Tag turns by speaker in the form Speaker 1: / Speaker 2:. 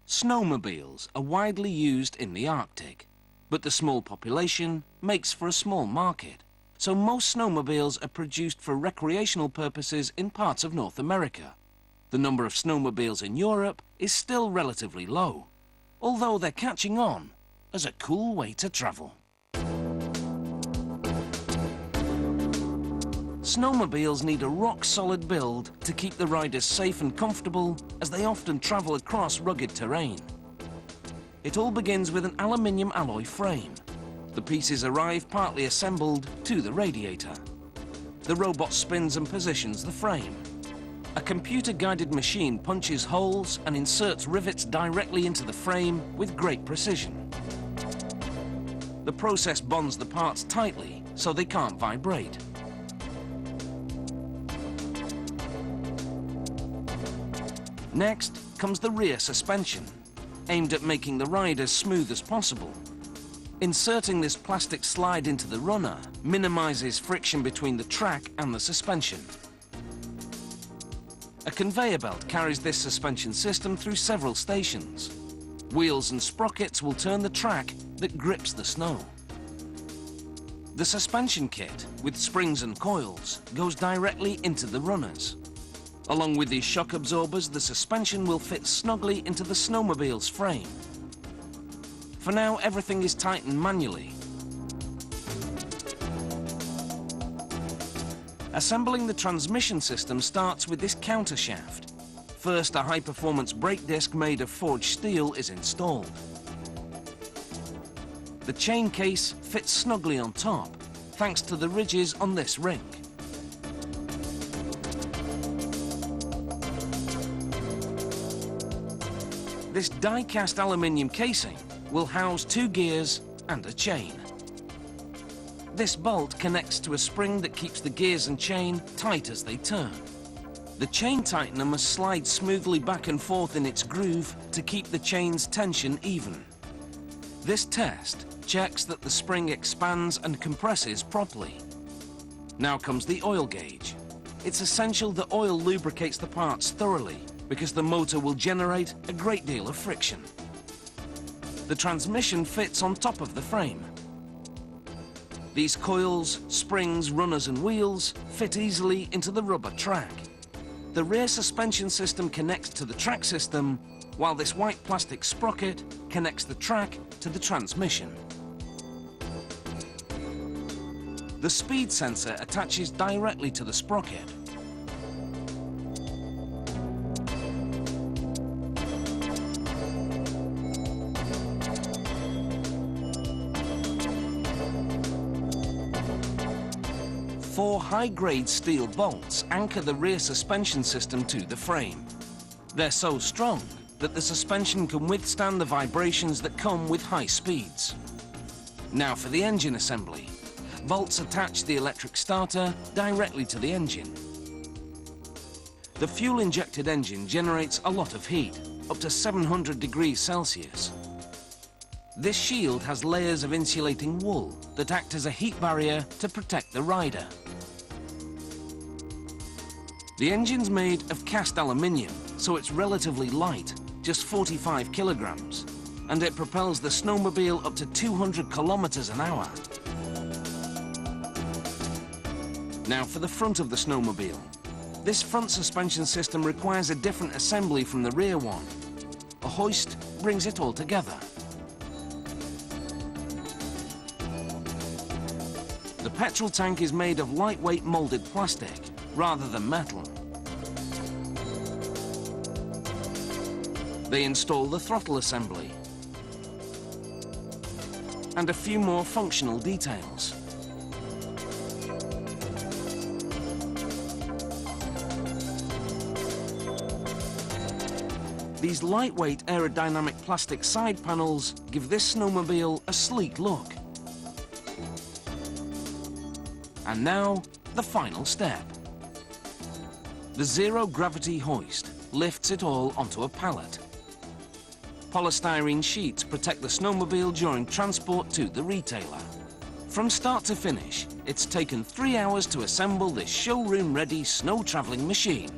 Speaker 1: Snowmobiles are widely used in the Arctic, but the small population makes for a small market, so most snowmobiles are produced for recreational purposes in parts of North America. The number of snowmobiles in Europe is still relatively low, although they're catching on as a cool way to travel. Snowmobiles need a rock-solid build to keep the riders safe and comfortable as they often travel across rugged terrain. It all begins with an aluminium alloy frame. The pieces arrive partly assembled to the radiator. The robot spins and positions the frame. A computer-guided machine punches holes and inserts rivets directly into the frame with great precision. The process bonds the parts tightly so they can't vibrate. Next comes the rear suspension, aimed at making the ride as smooth as possible. Inserting this plastic slide into the runner minimizes friction between the track and the suspension. A conveyor belt carries this suspension system through several stations. Wheels and sprockets will turn the track that grips the snow. The suspension kit, with springs and coils, goes directly into the runners. Along with these shock absorbers, the suspension will fit snugly into the snowmobile's frame. For now, everything is tightened manually. Assembling the transmission system starts with this countershaft. First, a high-performance brake disc made of forged steel is installed. The chain case fits snugly on top, thanks to the ridges on this ring. This die-cast aluminium casing will house 2 gears and a chain. This bolt connects to a spring that keeps the gears and chain tight as they turn. The chain tightener must slide smoothly back and forth in its groove to keep the chain's tension even. This test checks that the spring expands and compresses properly. Now comes the oil gauge. It's essential that oil lubricates the parts thoroughly, because the motor will generate a great deal of friction. The transmission fits on top of the frame. These coils, springs, runners and wheels fit easily into the rubber track. The rear suspension system connects to the track system, while this white plastic sprocket connects the track to the transmission. The speed sensor attaches directly to the sprocket. Four high-grade steel bolts anchor the rear suspension system to the frame. They're so strong that the suspension can withstand the vibrations that come with high speeds. Now for the engine assembly. Bolts attach the electric starter directly to the engine. The fuel-injected engine generates a lot of heat, up to 700 degrees Celsius. This shield has layers of insulating wool that act as a heat barrier to protect the rider. The engine's made of cast aluminium, so it's relatively light, just 45 kilograms, and it propels the snowmobile up to 200 kilometers an hour. Now for the front of the snowmobile. This front suspension system requires a different assembly from the rear one. A hoist brings it all together. The petrol tank is made of lightweight molded plastic, rather than metal. They install the throttle assembly and a few more functional details. These lightweight aerodynamic plastic side panels give this snowmobile a sleek look. And now, the final step. The zero-gravity hoist lifts it all onto a pallet. Polystyrene sheets protect the snowmobile during transport to the retailer. From start to finish, it's taken 3 hours to assemble this showroom-ready snow-traveling machine.